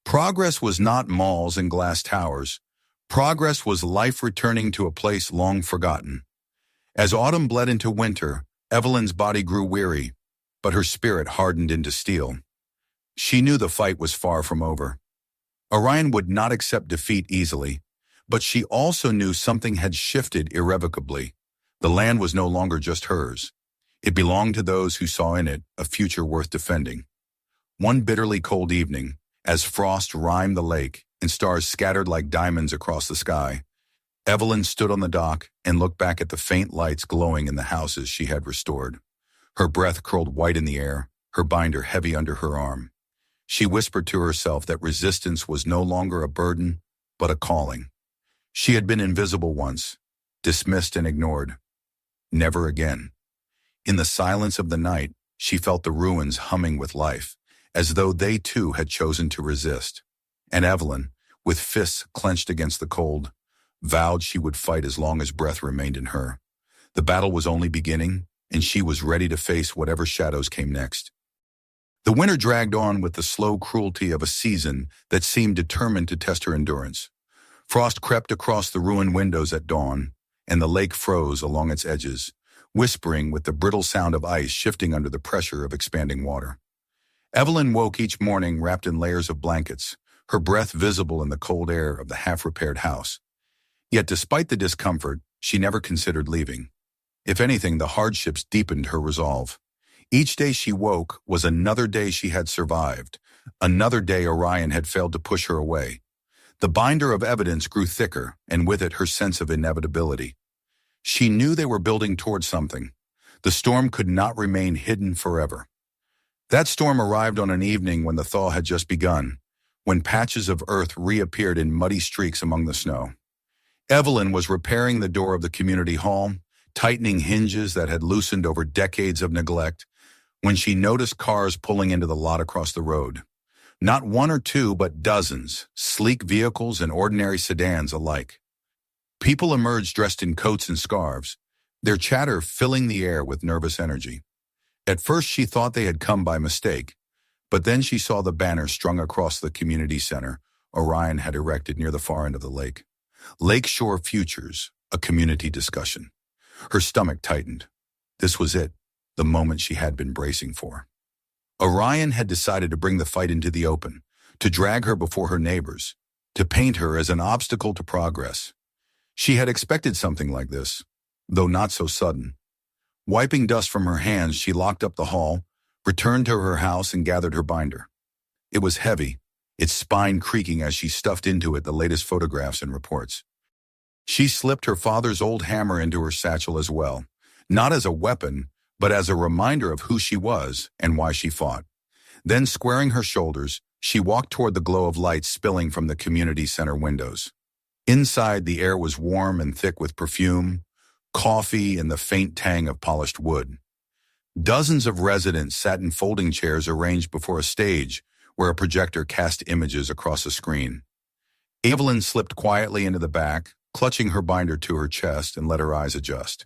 Progress was not malls and glass towers. Progress was life returning to a place long forgotten. As autumn bled into winter, Evelyn's body grew weary, but her spirit hardened into steel. She knew the fight was far from over. Orion would not accept defeat easily, but she also knew something had shifted irrevocably. The land was no longer just hers. It belonged to those who saw in it a future worth defending. One bitterly cold evening, as frost rimed the lake and stars scattered like diamonds across the sky, Evelyn stood on the dock and looked back at the faint lights glowing in the houses she had restored. Her breath curled white in the air, her binder heavy under her arm. She whispered to herself that resistance was no longer a burden, but a calling. She had been invisible once, dismissed and ignored. Never again. In the silence of the night, she felt the ruins humming with life, as though they too had chosen to resist. And Evelyn, with fists clenched against the cold, vowed she would fight as long as breath remained in her. The battle was only beginning, and she was ready to face whatever shadows came next. The winter dragged on with the slow cruelty of a season that seemed determined to test her endurance. Frost crept across the ruined windows at dawn, and the lake froze along its edges, whispering with the brittle sound of ice shifting under the pressure of expanding water. Evelyn woke each morning wrapped in layers of blankets, her breath visible in the cold air of the half-repaired house. Yet despite the discomfort, she never considered leaving. If anything, the hardships deepened her resolve. Each day she woke was another day she had survived, another day Orion had failed to push her away. The binder of evidence grew thicker, and with it her sense of inevitability. She knew they were building towards something. The storm could not remain hidden forever. That storm arrived on an evening when the thaw had just begun, when patches of earth reappeared in muddy streaks among the snow. Evelyn was repairing the door of the community hall, tightening hinges that had loosened over decades of neglect, when she noticed cars pulling into the lot across the road. Not one or two, but dozens, sleek vehicles and ordinary sedans alike. People emerged dressed in coats and scarves, their chatter filling the air with nervous energy. At first she thought they had come by mistake, but then she saw the banner strung across the community center Orion had erected near the far end of the lake. Lakeshore Futures, a community discussion. Her stomach tightened. This was it, the moment she had been bracing for. Orion had decided to bring the fight into the open, to drag her before her neighbors, to paint her as an obstacle to progress. She had expected something like this, though not so sudden. Wiping dust from her hands, she locked up the hall, returned to her house, and gathered her binder. It was heavy, its spine creaking as she stuffed into it the latest photographs and reports. She slipped her father's old hammer into her satchel as well, not as a weapon, but as a reminder of who she was and why she fought. Then, squaring her shoulders, she walked toward the glow of light spilling from the community center windows. Inside, the air was warm and thick with perfume, coffee, and the faint tang of polished wood. Dozens of residents sat in folding chairs arranged before a stage where a projector cast images across a screen. Evelyn slipped quietly into the back, clutching her binder to her chest, and let her eyes adjust.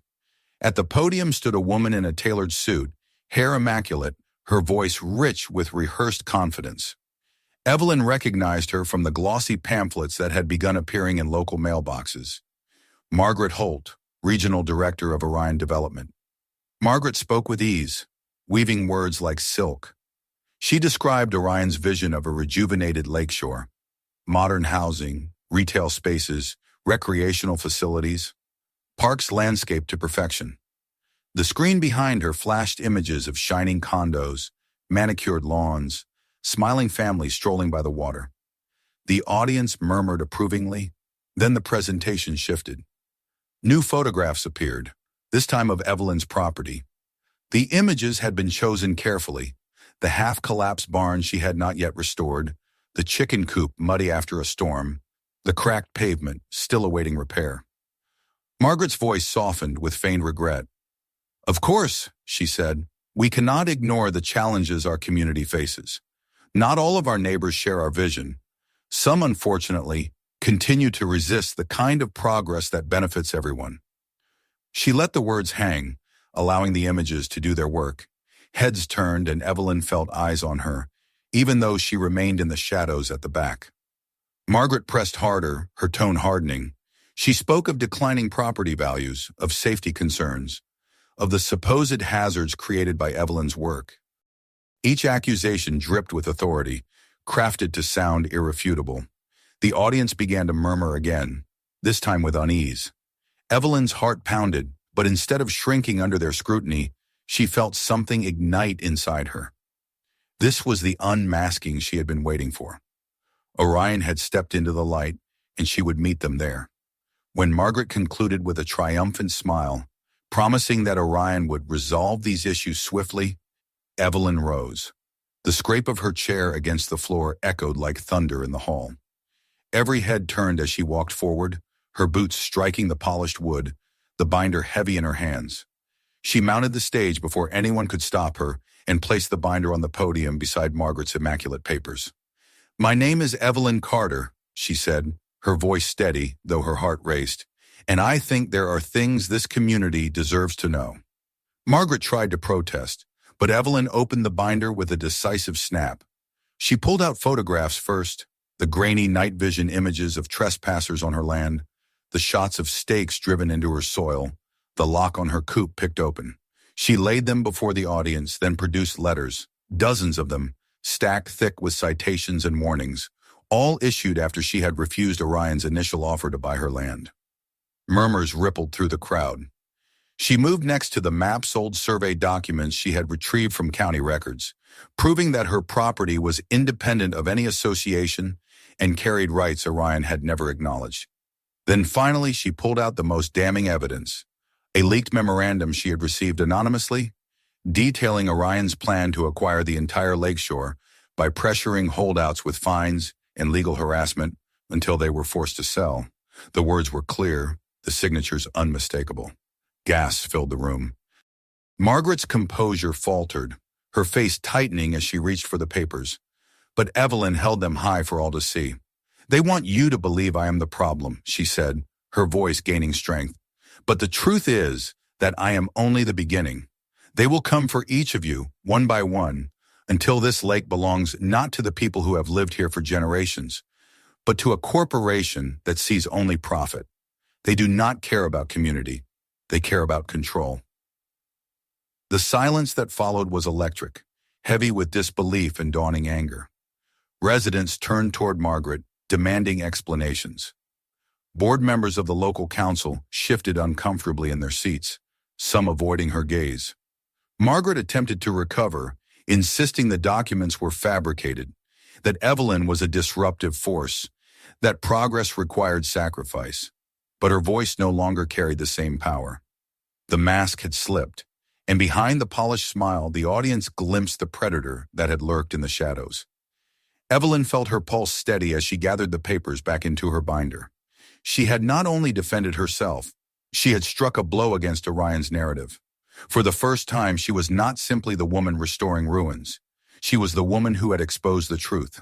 At the podium stood a woman in a tailored suit, hair immaculate, her voice rich with rehearsed confidence. Evelyn recognized her from the glossy pamphlets that had begun appearing in local mailboxes. Margaret Holt, Regional Director of Orion Development. Margaret spoke with ease, weaving words like silk. She described Orion's vision of a rejuvenated lakeshore. Modern housing, retail spaces, recreational facilities, parks landscaped to perfection. The screen behind her flashed images of shining condos, manicured lawns, smiling families strolling by the water. The audience murmured approvingly, then the presentation shifted. New photographs appeared, this time of Evelyn's property. The images had been chosen carefully, the half-collapsed barn she had not yet restored, the chicken coop muddy after a storm, the cracked pavement still awaiting repair. Margaret's voice softened with feigned regret. "Of course," she said, "we cannot ignore the challenges our community faces. Not all of our neighbors share our vision. Some, unfortunately, continue to resist the kind of progress that benefits everyone." She let the words hang, allowing the images to do their work. Heads turned and Evelyn felt eyes on her, even though she remained in the shadows at the back. Margaret pressed harder, her tone hardening. She spoke of declining property values, of safety concerns, of the supposed hazards created by Evelyn's work. Each accusation dripped with authority, crafted to sound irrefutable. The audience began to murmur again, this time with unease. Evelyn's heart pounded, but instead of shrinking under their scrutiny, she felt something ignite inside her. This was the unmasking she had been waiting for. Orion had stepped into the light, and she would meet them there. When Margaret concluded with a triumphant smile, promising that Orion would resolve these issues swiftly, Evelyn rose. The scrape of her chair against the floor echoed like thunder in the hall. Every head turned as she walked forward, her boots striking the polished wood, the binder heavy in her hands. She mounted the stage before anyone could stop her and placed the binder on the podium beside Margaret's immaculate papers. "My name is Evelyn Carter," she said, her voice steady, though her heart raced, "and I think there are things this community deserves to know." Margaret tried to protest, but Evelyn opened the binder with a decisive snap. She pulled out photographs first, the grainy night vision images of trespassers on her land, the shots of stakes driven into her soil, the lock on her coop picked open. She laid them before the audience, then produced letters, dozens of them, stacked thick with citations and warnings, all issued after she had refused Orion's initial offer to buy her land. Murmurs rippled through the crowd. She moved next to the maps-old survey documents she had retrieved from county records, proving that her property was independent of any association and carried rights Orion had never acknowledged. Then finally she pulled out the most damning evidence, a leaked memorandum she had received anonymously, detailing Orion's plan to acquire the entire lakeshore by pressuring holdouts with fines and legal harassment until they were forced to sell. The words were clear, the signatures unmistakable. Gasps filled the room. Margaret's composure faltered, her face tightening as she reached for the papers. But Evelyn held them high for all to see. "They want you to believe I am the problem," she said, her voice gaining strength. "But the truth is that I am only the beginning. They will come for each of you, one by one, until this lake belongs not to the people who have lived here for generations, but to a corporation that sees only profit. They do not care about community. They care about control." The silence that followed was electric, heavy with disbelief and dawning anger. Residents turned toward Margaret, demanding explanations. Board members of the local council shifted uncomfortably in their seats, some avoiding her gaze. Margaret attempted to recover, insisting the documents were fabricated, that Evelyn was a disruptive force, that progress required sacrifice. But her voice no longer carried the same power. The mask had slipped, and behind the polished smile, the audience glimpsed the predator that had lurked in the shadows. Evelyn felt her pulse steady as she gathered the papers back into her binder. She had not only defended herself, she had struck a blow against Orion's narrative. For the first time, she was not simply the woman restoring ruins. She was the woman who had exposed the truth.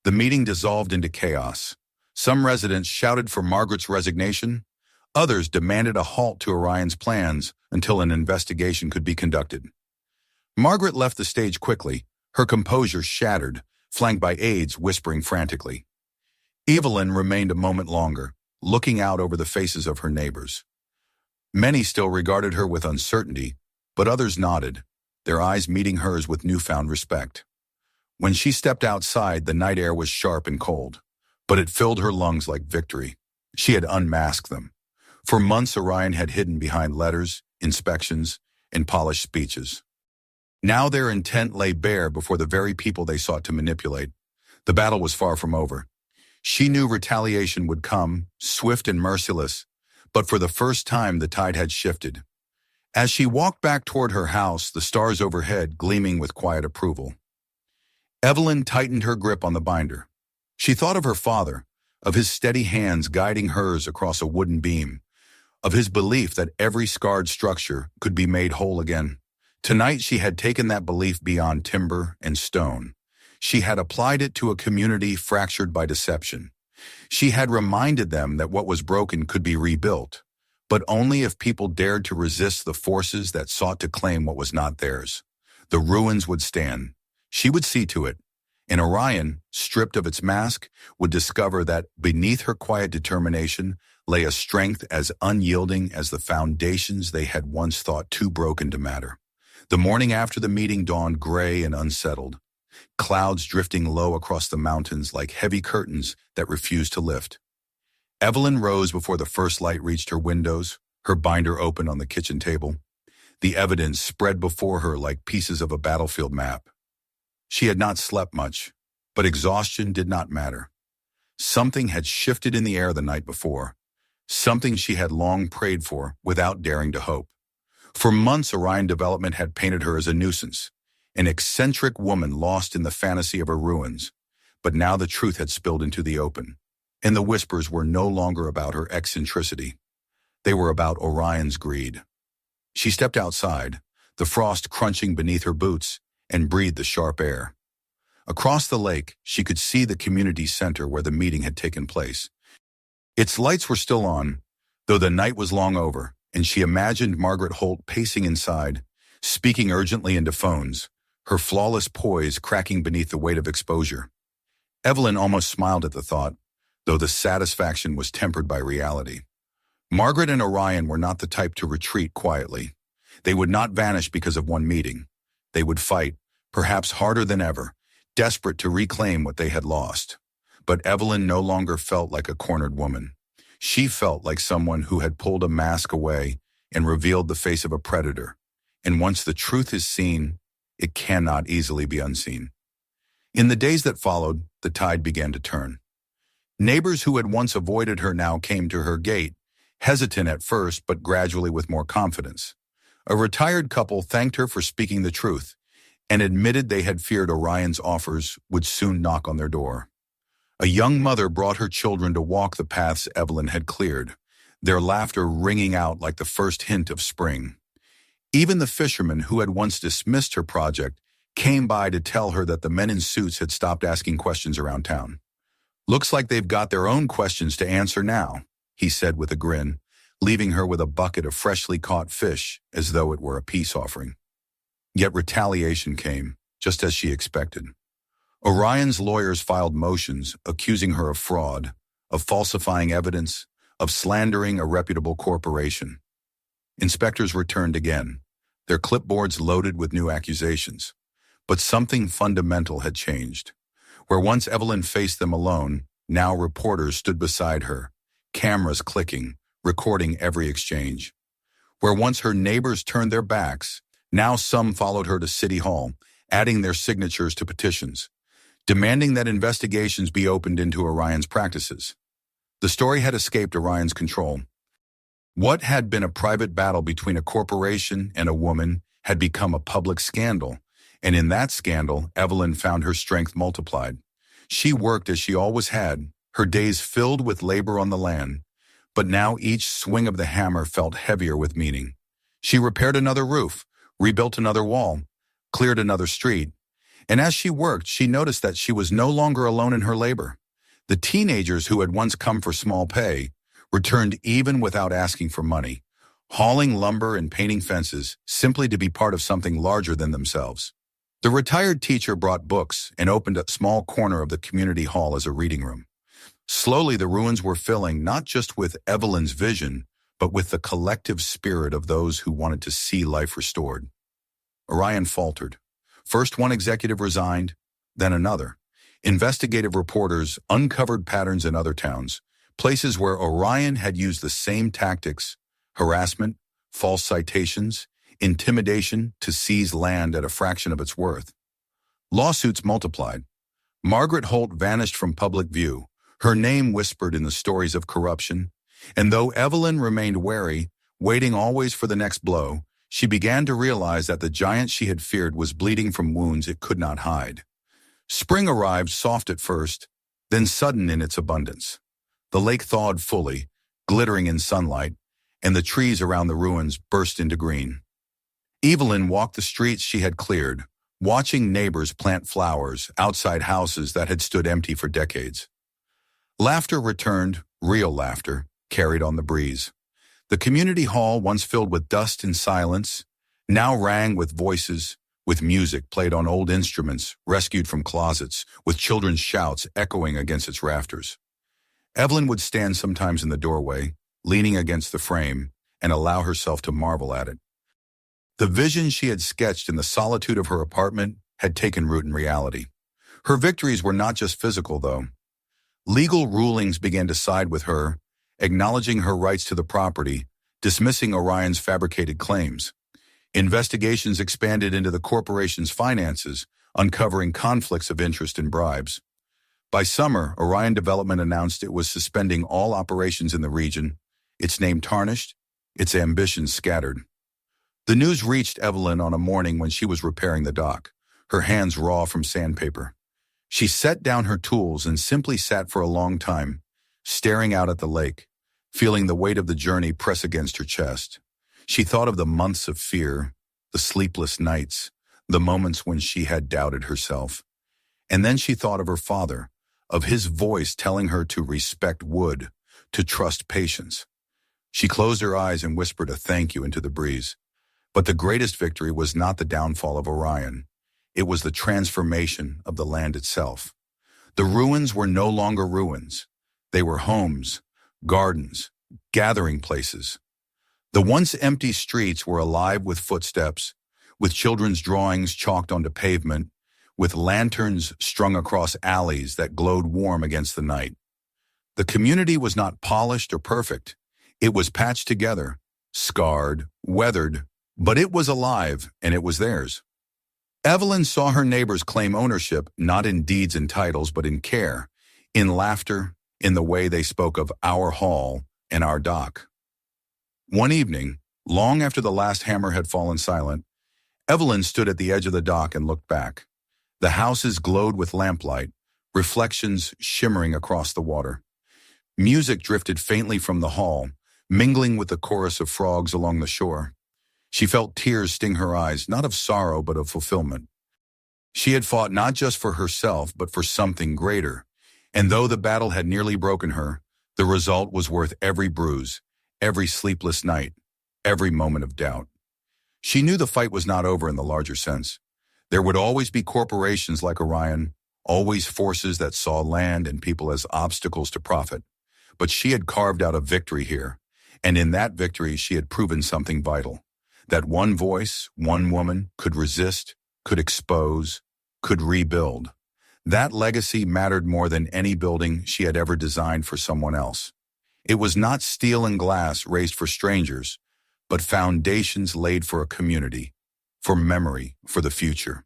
The meeting dissolved into chaos. Some residents shouted for Margaret's resignation. Others demanded a halt to Orion's plans until an investigation could be conducted. Margaret left the stage quickly, her composure shattered, flanked by aides whispering frantically. Evelyn remained a moment longer, looking out over the faces of her neighbors. Many still regarded her with uncertainty, but others nodded, their eyes meeting hers with newfound respect. When she stepped outside, the night air was sharp and cold, but it filled her lungs like victory. She had unmasked them. For months, Orion had hidden behind letters, inspections, and polished speeches. Now their intent lay bare before the very people they sought to manipulate. The battle was far from over. She knew retaliation would come, swift and merciless, but for the first time the tide had shifted. As she walked back toward her house, the stars overhead gleaming with quiet approval, Evelyn tightened her grip on the binder. She thought of her father, of his steady hands guiding hers across a wooden beam, of his belief that every scarred structure could be made whole again. Tonight she had taken that belief beyond timber and stone. She had applied it to a community fractured by deception. She had reminded them that what was broken could be rebuilt, but only if people dared to resist the forces that sought to claim what was not theirs. The ruins would stand. She would see to it. And Orion, stripped of its mask, would discover that beneath her quiet determination lay a strength as unyielding as the foundations they had once thought too broken to matter. The morning after the meeting dawned gray and unsettled, clouds drifting low across the mountains like heavy curtains that refused to lift. Evelyn rose before the first light reached her windows, her binder open on the kitchen table. The evidence spread before her like pieces of a battlefield map. She had not slept much, but exhaustion did not matter. Something had shifted in the air the night before. something she had long prayed for without daring to hope. For months, Orion Development had painted her as a nuisance, an eccentric woman lost in the fantasy of her ruins. But now the truth had spilled into the open, and the whispers were no longer about her eccentricity. They were about Orion's greed. She stepped outside, the frost crunching beneath her boots, and breathed the sharp air. Across the lake, she could see the community center where the meeting had taken place. Its lights were still on, though the night was long over, and she imagined Margaret Holt pacing inside, speaking urgently into phones, her flawless poise cracking beneath the weight of exposure. Evelyn almost smiled at the thought, though the satisfaction was tempered by reality. Margaret and Orion were not the type to retreat quietly. They would not vanish because of one meeting. They would fight, perhaps harder than ever, desperate to reclaim what they had lost. But Evelyn no longer felt like a cornered woman. She felt like someone who had pulled a mask away and revealed the face of a predator. And once the truth is seen, it cannot easily be unseen. In the days that followed, the tide began to turn. Neighbors who had once avoided her now came to her gate, hesitant at first but gradually with more confidence. A retired couple thanked her for speaking the truth and admitted they had feared Orion's offers would soon knock on their door. A young mother brought her children to walk the paths Evelyn had cleared, their laughter ringing out like the first hint of spring. Even the fishermen who had once dismissed her project came by to tell her that the men in suits had stopped asking questions around town. "Looks like they've got their own questions to answer now," he said with a grin, leaving her with a bucket of freshly caught fish as though it were a peace offering. Yet retaliation came, just as she expected. Orion's lawyers filed motions accusing her of fraud, of falsifying evidence, of slandering a reputable corporation. Inspectors returned again, their clipboards loaded with new accusations. But something fundamental had changed. Where once Evelyn faced them alone, now reporters stood beside her, cameras clicking, recording every exchange. Where once her neighbors turned their backs, now some followed her to City Hall, adding their signatures to petitions, demanding that investigations be opened into Orion's practices. The story had escaped Orion's control. What had been a private battle between a corporation and a woman had become a public scandal, and in that scandal, Evelyn found her strength multiplied. She worked as she always had, her days filled with labor on the land, but now each swing of the hammer felt heavier with meaning. She repaired another roof, rebuilt another wall, cleared another street, and as she worked, she noticed that she was no longer alone in her labor. The teenagers who had once come for small pay returned even without asking for money, hauling lumber and painting fences simply to be part of something larger than themselves. The retired teacher brought books and opened a small corner of the community hall as a reading room. Slowly, the ruins were filling not just with Evelyn's vision, but with the collective spirit of those who wanted to see life restored. Orion faltered. First one executive resigned, then another. Investigative reporters uncovered patterns in other towns, places where Orion had used the same tactics: harassment, false citations, intimidation to seize land at a fraction of its worth. Lawsuits multiplied. Margaret Holt vanished from public view, her name whispered in the stories of corruption, and though Evelyn remained wary, waiting always for the next blow, she began to realize that the giant she had feared was bleeding from wounds it could not hide. Spring arrived soft at first, then sudden in its abundance. The lake thawed fully, glittering in sunlight, and the trees around the ruins burst into green. Evelyn walked the streets she had cleared, watching neighbors plant flowers outside houses that had stood empty for decades. Laughter returned, real laughter, carried on the breeze. The community hall, once filled with dust and silence, now rang with voices, with music played on old instruments rescued from closets, with children's shouts echoing against its rafters. Evelyn would stand sometimes in the doorway, leaning against the frame, and allow herself to marvel at it. The vision she had sketched in the solitude of her apartment had taken root in reality. Her victories were not just physical, though. Legal rulings began to side with her, acknowledging her rights to the property, dismissing Orion's fabricated claims. Investigations expanded into the corporation's finances, uncovering conflicts of interest and bribes. By summer, Orion Development announced it was suspending all operations in the region, its name tarnished, its ambitions scattered. The news reached Evelyn on a morning when she was repairing the dock, her hands raw from sandpaper. She set down her tools and simply sat for a long time, staring out at the lake, feeling the weight of the journey press against her chest. She thought of the months of fear, the sleepless nights, the moments when she had doubted herself. And then she thought of her father, of his voice telling her to respect wood, to trust patience. She closed her eyes and whispered a thank you into the breeze. But the greatest victory was not the downfall of Orion. It was the transformation of the land itself. The ruins were no longer ruins. They were homes, gardens, gathering places. The once empty streets were alive with footsteps, with children's drawings chalked onto pavement, with lanterns strung across alleys that glowed warm against the night. The community was not polished or perfect. It was patched together, scarred, weathered, but it was alive and it was theirs. Evelyn saw her neighbors claim ownership not in deeds and titles but in care, in laughter, in the way they spoke of our hall and our dock. One evening, long after the last hammer had fallen silent, Evelyn stood at the edge of the dock and looked back. The houses glowed with lamplight, reflections shimmering across the water. Music drifted faintly from the hall, mingling with the chorus of frogs along the shore. She felt tears sting her eyes, not of sorrow but of fulfillment. She had fought not just for herself but for something greater, and though the battle had nearly broken her, the result was worth every bruise, every sleepless night, every moment of doubt. She knew the fight was not over in the larger sense. There would always be corporations like Orion, always forces that saw land and people as obstacles to profit. But she had carved out a victory here, and in that victory she had proven something vital. That one voice, one woman, could resist, could expose, could rebuild. That legacy mattered more than any building she had ever designed for someone else. It was not steel and glass raised for strangers, but foundations laid for a community, for memory, for the future.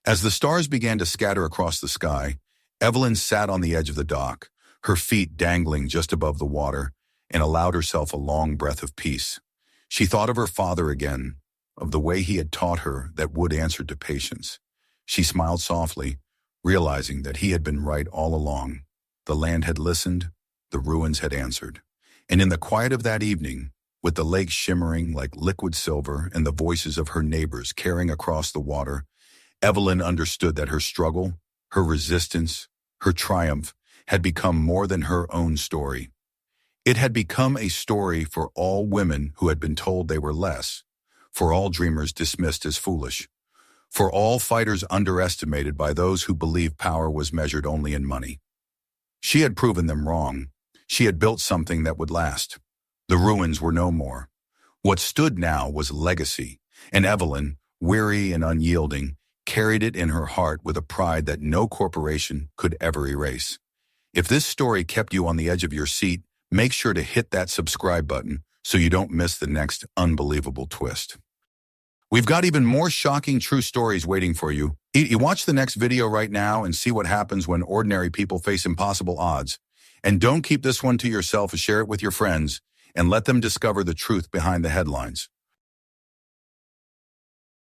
As the stars began to scatter across the sky, Evelyn sat on the edge of the dock, her feet dangling just above the water, and allowed herself a long breath of peace. She thought of her father again, of the way he had taught her that wood answered to patience. She smiled softly, realizing that he had been right all along. The land had listened, the ruins had answered. And in the quiet of that evening, with the lake shimmering like liquid silver and the voices of her neighbors carrying across the water, Evelyn understood that her struggle, her resistance, her triumph had become more than her own story. It had become a story for all women who had been told they were less, for all dreamers dismissed as foolish, for all fighters underestimated by those who believed power was measured only in money. She had proven them wrong. She had built something that would last. The ruins were no more. What stood now was legacy, and Evelyn, weary and unyielding, carried it in her heart with a pride that no corporation could ever erase. If this story kept you on the edge of your seat, make sure to hit that subscribe button so you don't miss the next unbelievable twist. We've got even more shocking true stories waiting for you. You watch the next video right now and see what happens when ordinary people face impossible odds. And don't keep this one to yourself, share it with your friends and let them discover the truth behind the headlines.